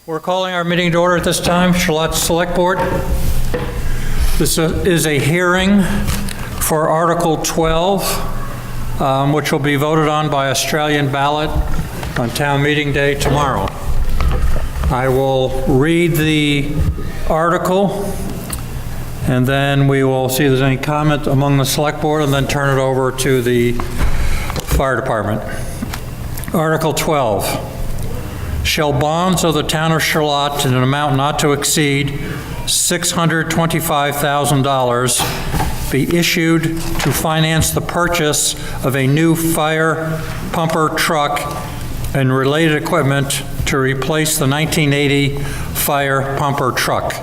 We're calling our meeting to order at this time. Charlotte Select Board. This is a hearing for Article 12, which will be voted on by Australian ballot on town meeting day tomorrow. I will read the article, and then we will see if there's any comment among the Select Board, and then turn it over to the Fire Department. Article 12. Shall bonds of the town of Charlotte in an amount not to exceed $625,000 be issued to finance the purchase of a new fire pumper truck and related equipment to replace the 1980 fire pumper truck.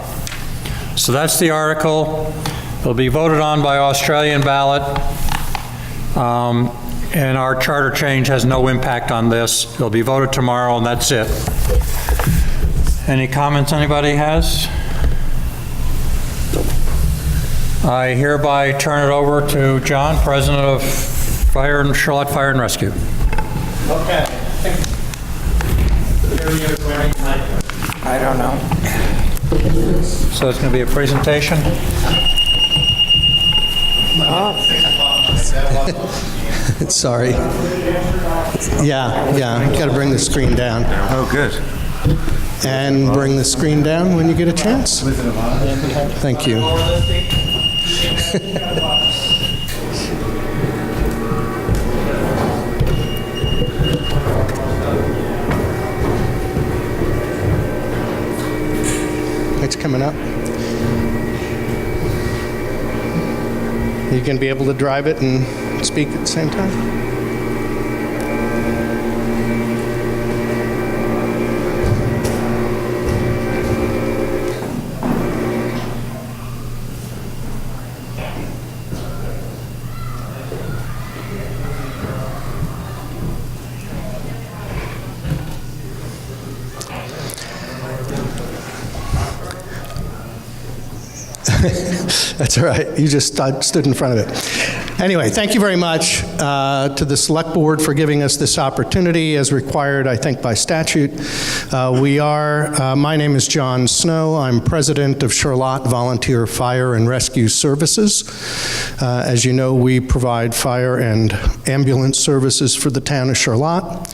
So that's the article. It'll be voted on by Australian ballot. And our charter change has no impact on this. It'll be voted tomorrow, and that's it. Any comments anybody has? I hereby turn it over to John, President of Charlotte Fire and Rescue. Okay. I don't know. So it's going to be a presentation? Sorry. Yeah, got to bring the screen down. Oh, good. And bring the screen down when you get a chance. Thank you. It's coming up. You going to be able to drive it and speak at the same time? That's all right. You just stood in front of it. Anyway, thank you very much to the Select Board for giving us this opportunity as required, I think, by statute. My name is John Snow. I'm President of Charlotte Volunteer Fire and Rescue Services. As you know, we provide fire and ambulance services for the town of Charlotte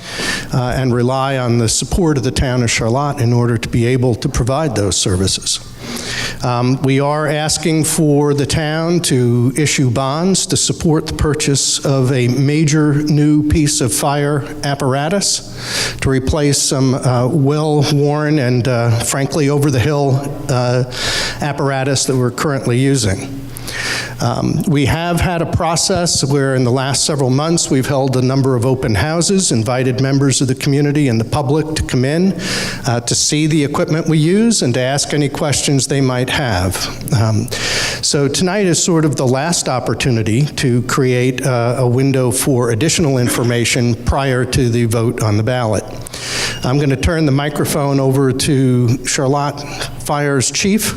and rely on the support of the town of Charlotte in order to be able to provide those services. We are asking for the town to issue bonds to support the purchase of a major new piece of fire apparatus to replace some well-worn and frankly over-the-hill apparatus that we're currently using. We have had a process where in the last several months we've held a number of open houses, invited members of the community and the public to come in to see the equipment we use and to ask any questions they might have. So tonight is sort of the last opportunity to create a window for additional information prior to the vote on the ballot. I'm going to turn the microphone over to Charlotte Fire's Chief,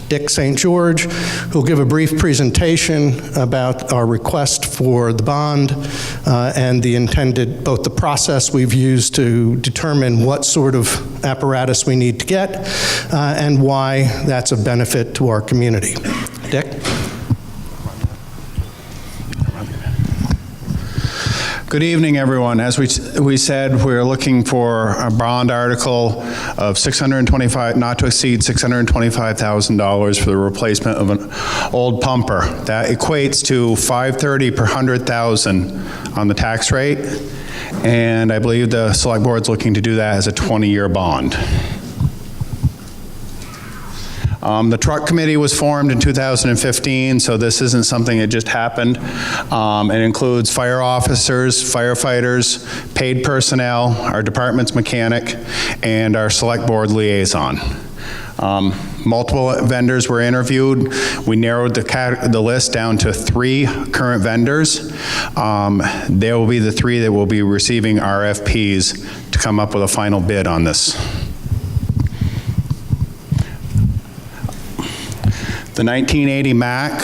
Dick St. George, who'll give a brief presentation about our request for the bond and both the process we've used to determine what sort of apparatus we need to get and why that's of benefit to our community. Dick? Good evening, everyone. As we said, we're looking for a bond article of not to exceed $625,000 for the replacement of an old pumper. That equates to $530 per 100,000 on the tax rate, and I believe the Select Board's looking to do that as a 20-year bond. The truck committee was formed in 2015, so this isn't something that just happened. It includes fire officers, firefighters, paid personnel, our department's mechanic, and our Select Board liaison. Multiple vendors were interviewed. We narrowed the list down to 3 current vendors. They will be the 3 that will be receiving RFPs to come up with a final bid on this. The 1980 Mack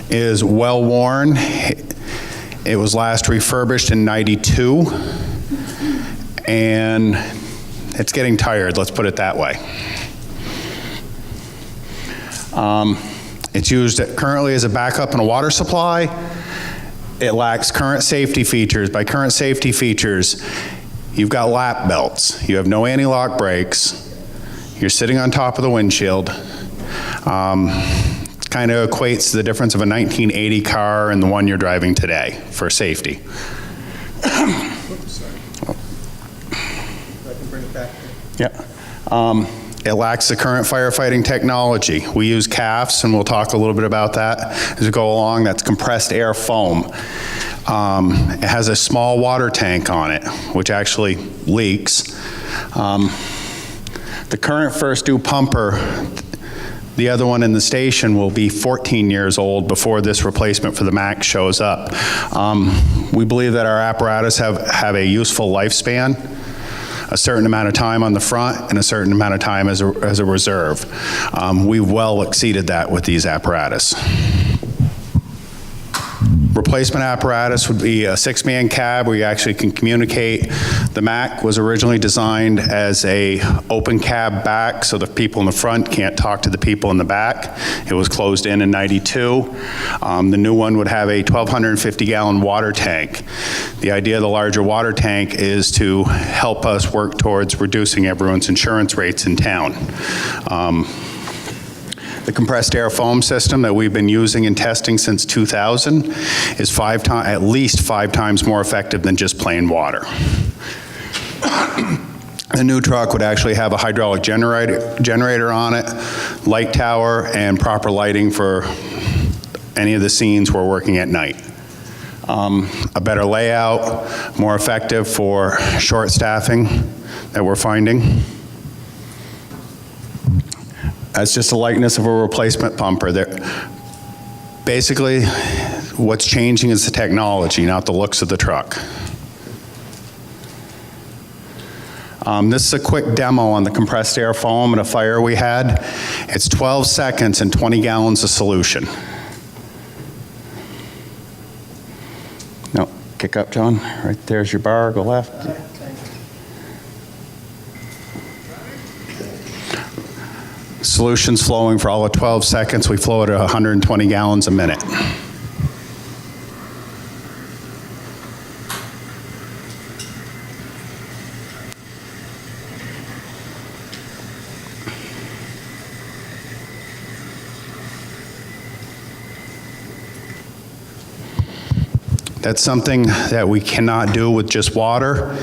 is well worn. It was last refurbished in '92 and it's getting tired, let's put it that way. It's used currently as a backup in a water supply. It lacks current safety features. By current safety features, you've got lap belts. You have no anti-lock brakes. You're sitting on top of the windshield. Kind of equates to the difference of a 1980 car and the one you're driving today for safety. Yeah. It lacks the current firefighting technology. We use CAFs, and we'll talk a little bit about that as we go along. That's compressed air foam. It has a small water tank on it, which actually leaks. The current first due pumper, the other one in the station, will be 14 years old before this replacement for the Mac shows up. We believe that our apparatus have a useful lifespan, a certain amount of time on the front and a certain amount of time as a reserve. We've well exceeded that with these apparatus. Replacement apparatus would be a 6-man cab where you actually can communicate. The Mac was originally designed as a open cab back so the people in the front can't talk to the people in the back. It was closed in '92. The new one would have a 1,250-gallon water tank. The idea of the larger water tank is to help us work towards reducing everyone's insurance rates in town. The compressed air foam system that we've been using and testing since 2000 is at least 5 times more effective than just plain water. The new truck would actually have a hydraulic generator on it, light tower, and proper lighting for any of the scenes we're working at night. A better layout, more effective for short staffing that we're finding. That's just a likeness of a replacement pumper. Basically, what's changing is the technology, not the looks of the truck. This is a quick demo on the compressed air foam at a fire we had. It's 12 seconds and 20 gallons of solution. No, kick up, John. Right there's your bar, go left. Solution's flowing for all of 12 seconds. We flow it at 120 gallons a minute. That's something that we cannot do with just water.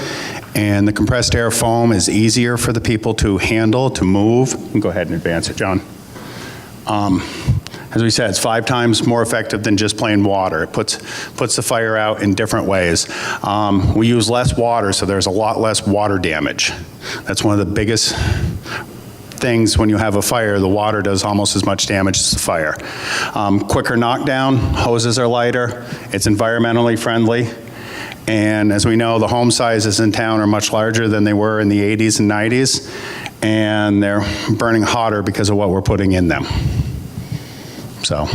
And the compressed air foam is easier for the people to handle, to move. You can go ahead and advance it, John. As we said, it's 5 times more effective than just plain water. It puts the fire out in different ways. We use less water, so there's a lot less water damage. That's one of the biggest things when you have a fire. The water does almost as much damage as the fire. Quicker knockdown, hoses are lighter, it's environmentally friendly. And as we know, the home sizes in town are much larger than they were in the 80s and 90s, and they're burning hotter because of what we're putting in them. So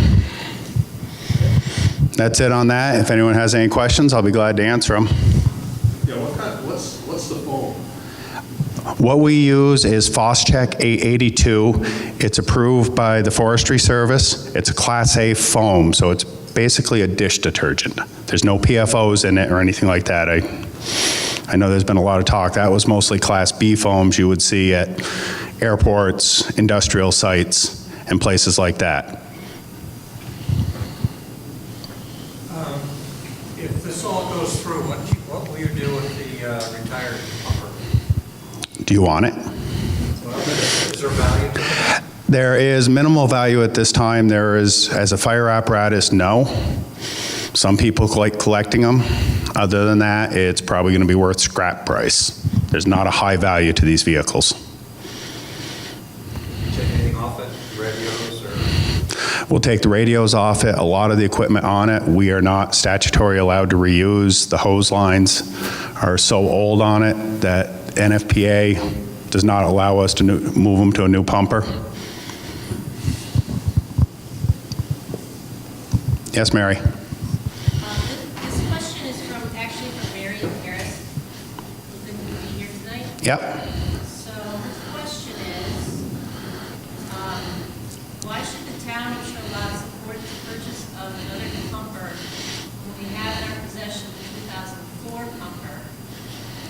that's it on that. If anyone has any questions, I'll be glad to answer them. Yeah, what's the foam? What we use is Foscheck 882. It's approved by the Forestry Service. It's a Class A foam, so it's basically a dish detergent. There's no PFOs in it or anything like that. I know there's been a lot of talk. That was mostly Class B foams you would see at airports, industrial sites, and places like that. If this all goes through, what will you do with the retired pumper? Do you want it? Is there value to it? There is minimal value at this time. There is, as a fire apparatus, no. Some people like collecting them. Other than that, it's probably going to be worth scrap price. There's not a high value to these vehicles. Take anything off it? Radios or? We'll take the radios off it, a lot of the equipment on it. We are not statutory allowed to reuse. The hose lines are so old on it that NFPA does not allow us to move them to a new pumper. Yes, Mary? This question is actually from Mary and Harris, who couldn't be here tonight. Yep. why should the town of Charlotte support the purchase of another pumper when we have in our possession the 2004 pumper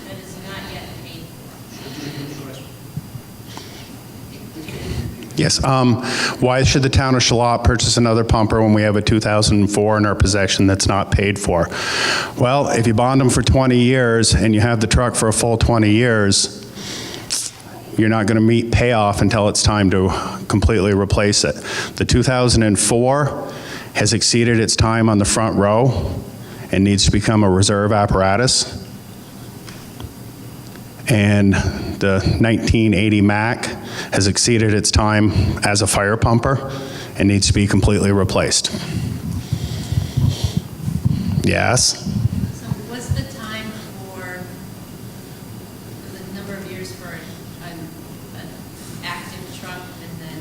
that is not yet paid for? Yes. Why should the town of Charlotte purchase another pumper when we have a 2004 in our possession that's not paid for? Well, if you bond them for 20 years and you have the truck for a full 20 years, you're not going to meet payoff until it's time to completely replace it. The 2004 has exceeded its time on the front row and needs to become a reserve apparatus. And the 1980 Mac has exceeded its time as a fire pumper and needs to be completely replaced. Yes? So what's the time for the number of years for an active truck and then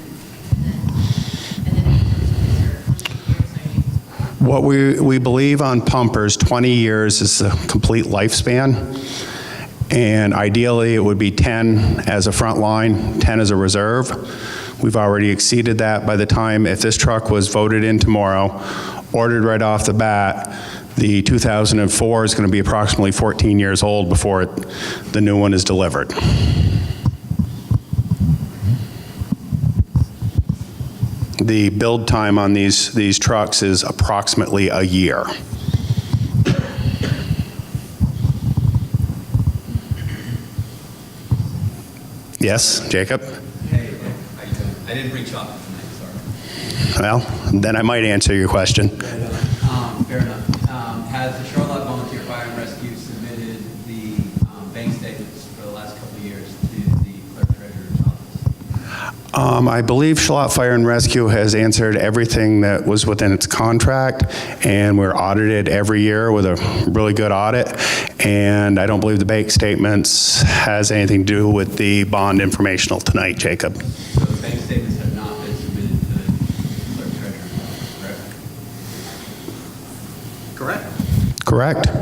it becomes a reserve? How many years are you? What we believe on pumpers, 20 years is the complete lifespan. And ideally, it would be 10 as a front line, 10 as a reserve. We've already exceeded that by the time, if this truck was voted in tomorrow, ordered right off the bat, the 2004 is going to be approximately 14 years old before the new one is delivered. The build time on these trucks is approximately a year. Yes, Jacob? Hey, how you doing? I didn't bring chocolate tonight, sorry. Well, then I might answer your question. Fair enough. Has the Charlotte Volunteer Fire and Rescue submitted the bank statements for the last couple of years to the clerk treasurer's office? I believe Charlotte Fire and Rescue has answered everything that was within its contract, and we're audited every year with a really good audit. And I don't believe the bank statements has anything to do with the bond informational tonight, Jacob. So the bank statements have not been submitted to the clerk treasurer's office, correct? Correct? Okay,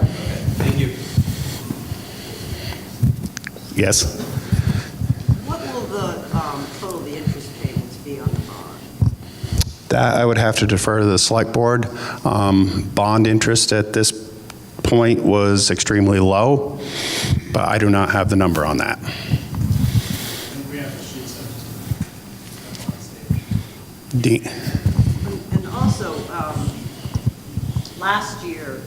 thank you. Yes? What will the total of the interest payments be on the bond? That I would have to defer to the select board. Bond interest at this point was extremely low, but I do not have the number on that. We have the sheets And also, last year,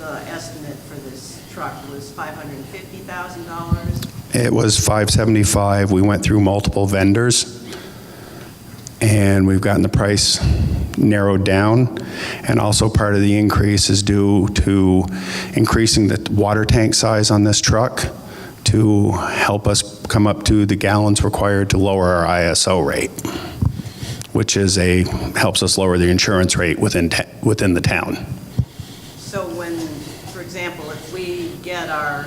the estimate for this truck was $550,000. It was 575. We went through multiple vendors, and we've gotten the price narrowed down. And also part of the increase is due to increasing the water tank size on this truck to help us come up to the gallons required to lower our ISO rate, which is helps us lower the insurance rate within the town. So when, for example, if we get our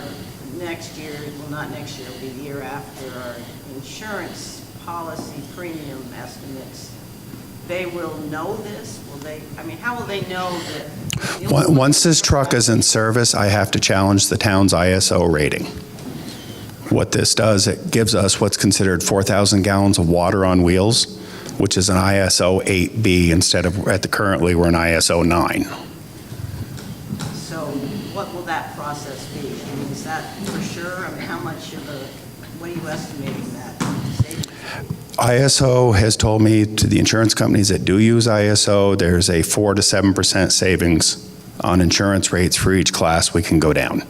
next year, well, not next year, it'll be the year after, our insurance policy premium estimates, they will know this? Will they, I mean, how will they know that? Once this truck is in service, I have to challenge the town's ISO rating. What this does, it gives us what's considered 4,000 gallons of water on wheels, which is an ISO 8B instead of, currently, we're an ISO 9. So what will that process be? I mean, is that for sure? I mean, how much of a, what are you estimating that savings? ISO has told me to the insurance companies that do use ISO, there's a 4 to 7% savings on insurance rates for each class we can go down.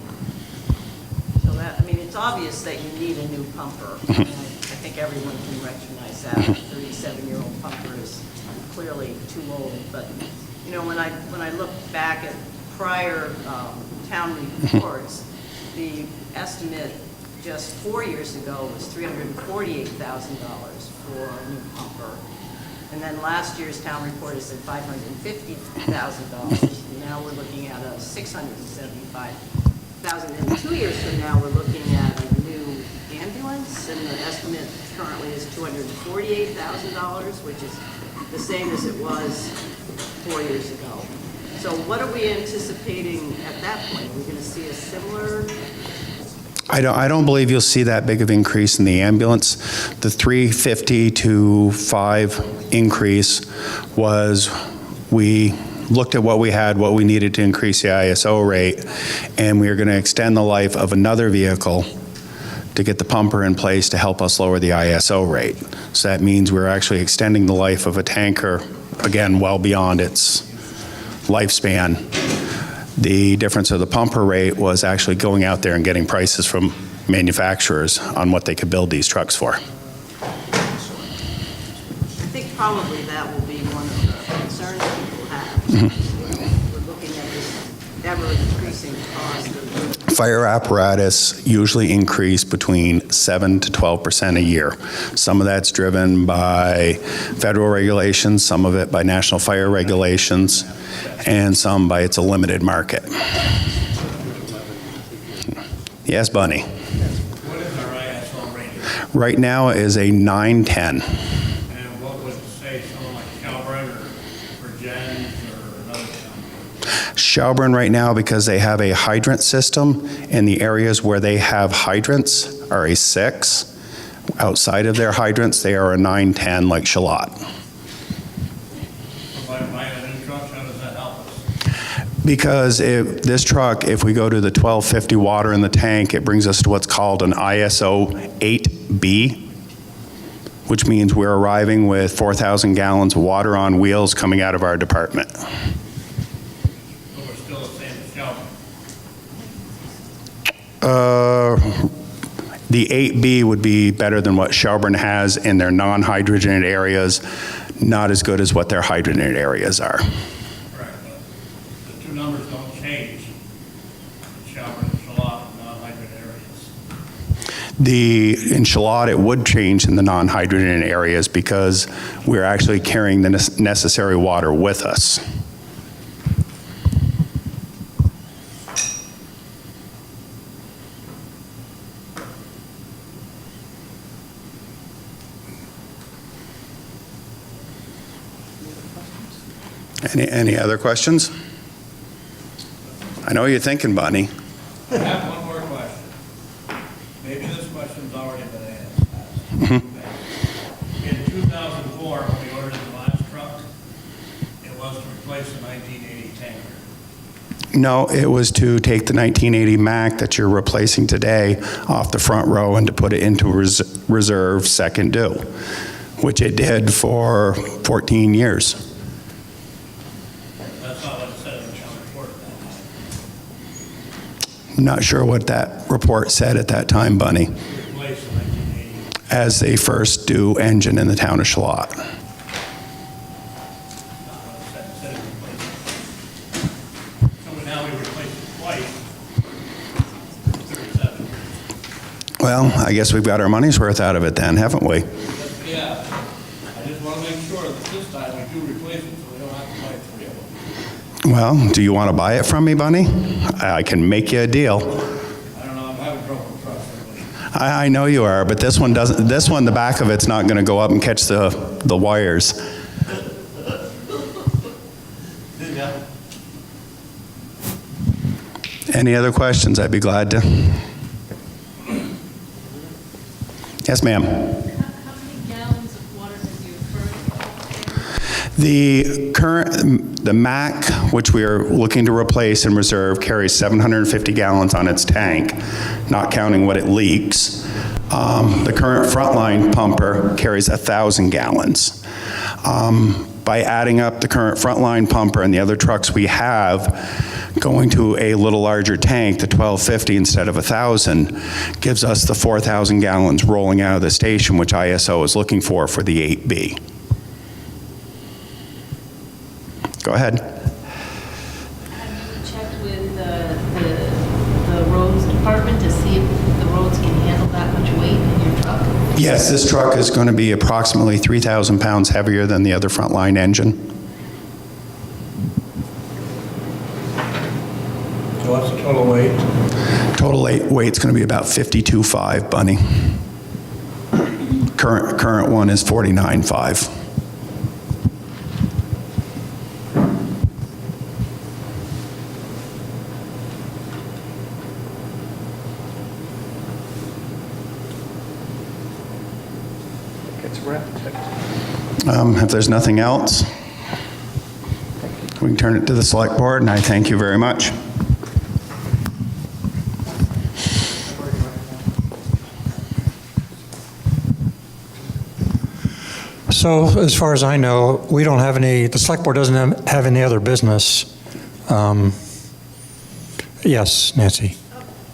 So that, I mean, it's obvious that you need a new pumper. I mean, I think everyone can recognize that. A 37-year-old pumper is clearly too old. But, you know, when I look back at prior town reports, the estimate just 4 years ago was $348,000 for a new pumper. And then last year's town report is at $550,000. And now we're looking at a $675,000. And 2 years from now, we're looking at a new ambulance, and the estimate currently is $248,000, which is the same as it was 4 years ago. So what are we anticipating at that point? Are we going to see a similar? I don't believe you'll see that big of increase in the ambulance. The 350 to 5 increase was, we looked at what we had, what we needed to increase the ISO rate, and we are going to extend the life of another vehicle to get the pumper in place to help us lower the ISO rate. So that means we're actually extending the life of a tanker, again, well beyond its lifespan. The difference of the pumper rate was actually going out there and getting prices from manufacturers on what they could build these trucks for. I think probably that will be one of the concerns people have. We're looking at this ever-increasing cost of Fire apparatus usually increase between 7 to 12% a year. Some of that's driven by federal regulations, some of it by national fire regulations, and some by it's a limited market. Yes, Bunny. What is our ISO rating? Right now is a 910. And what would, say, someone like Calvert or Jens or another company? Shelburne right now, because they have a hydrant system, in the areas where they have hydrants are a 6. Outside of their hydrants, they are a 910 like Shalott. So by buying a new truck, how does that help us? Because this truck, if we go to the 1250 water in the tank, it brings us to what's called an ISO 8B, which means we're arriving with 4,000 gallons of water on wheels coming out of our department. So we're still the same as Shelburne? The 8B would be better than what Shelburne has in their non-hydrogenated areas, not as good as what their hydrogenated areas are. Correct, but the two numbers don't change. Shelburne and Shalott, non-hydrogen areas. In Shalott, it would change in the non-hydrogenated areas because we're actually carrying the necessary water with us. Any other questions? I know you're thinking, Bunny. I have one more question. Maybe this question's already been asked. In 2004, when we ordered the last truck, it was to replace the 1980 tanker. No, it was to take the 1980 Mack that you're replacing today off the front row and to put it into reserve second due, which it did for 14 years. That's not what it said in the town report. Not sure what that report said at that time, Bunny, Replace the 1980. as a first due engine in the town of Shalott. Not what it said. It said it replaced. So now we replaced it twice. 37 years. Well, I guess we've got our money's worth out of it then, haven't we? Yeah. I just want to make sure that this time we do replace it so we don't have to buy 3 of them. Well, do you want to buy it from me, Bunny? I can make you a deal. I don't know, I'm having trouble with trucks lately. I know you are, but this one doesn't. This one, the back of it's not going to go up and catch the wires. Any other questions? I'd be glad to. Yes, ma'am. How many gallons of water does your first? The Mack, which we are looking to replace and reserve, carries 750 gallons on its tank, not counting what it leaks. The current frontline pumper carries 1,000 gallons. By adding up the current frontline pumper and the other trucks we have, going to a little larger tank, the 1250 instead of 1,000, gives us the 4,000 gallons rolling out of the station, which ISO is looking for the 8B. Go ahead. Have you checked with the roads department to see if the roads can handle that much weight in your truck? Yes, this truck is going to be approximately 3,000 pounds heavier than the other frontline engine. So what's the total weight? Total weight's going to be about 52.5, Bunny. Current one is 49.5. If there's nothing else, we can turn it to the select board, and I thank you very much. So as far as I know, we don't have any, the select board doesn't have any other business. Yes, Nancy?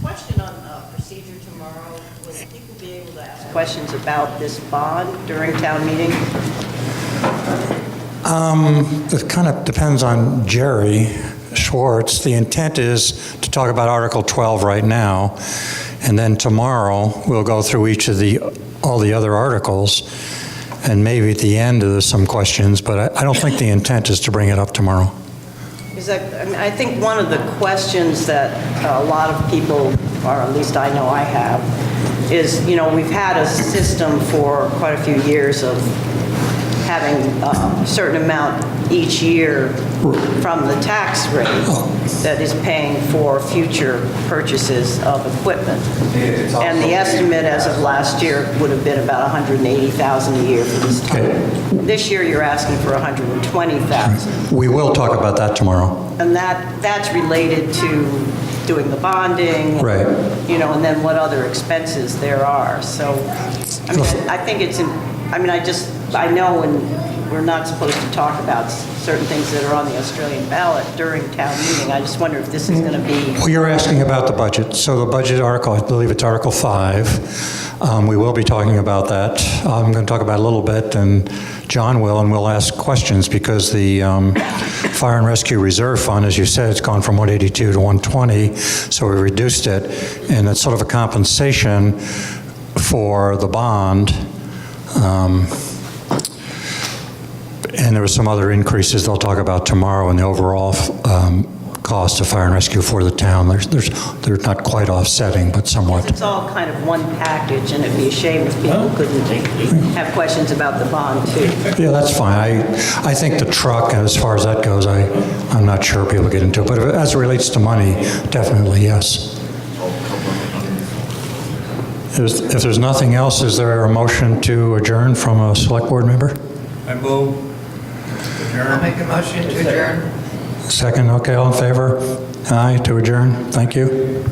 Question on procedure tomorrow. Will people be able to ask questions about this bond during town meeting? It kind of depends on Jerry Schwartz. The intent is to talk about Article 12 right now, and then tomorrow we'll go through all the other articles, and maybe at the end there's some questions, but I don't think the intent is to bring it up tomorrow. I think one of the questions that a lot of people, or at least I know I have, is, we've had a system for quite a few years of having a certain amount each year from the tax rate that is paying for future purchases of equipment. And the estimate as of last year would have been about $180,000 a year for this time. This year you're asking for $120,000. We will talk about that tomorrow. And that's related to doing the bonding. Right. And then what other expenses there are. So, I think it's, I know when we're not supposed to talk about certain things that are on the Australian ballot during town meeting. I just wonder if this is going to be... Well, you're asking about the budget. So the budget article, I believe it's Article 5. We will be talking about that. I'm going to talk about it a little bit, and John will, and we'll ask questions because the Fire and Rescue Reserve Fund, as you said, it's gone from 182 to 120, so we reduced it, and it's sort of a compensation for the bond. And there were some other increases they'll talk about tomorrow in the overall cost of fire and rescue for the town. They're not quite offsetting, but somewhat. It's all kind of one package, and it'd be a shame if people couldn't have questions about the bond, too. Yeah, that's fine. I think the truck, as far as that goes, I'm not sure people get into it. But as it relates to money, definitely, yes. If there's nothing else, is there a motion to adjourn from a select board member? I move. I'll make a motion to adjourn. Second, okay, all in favor? Aye, to adjourn. Thank you.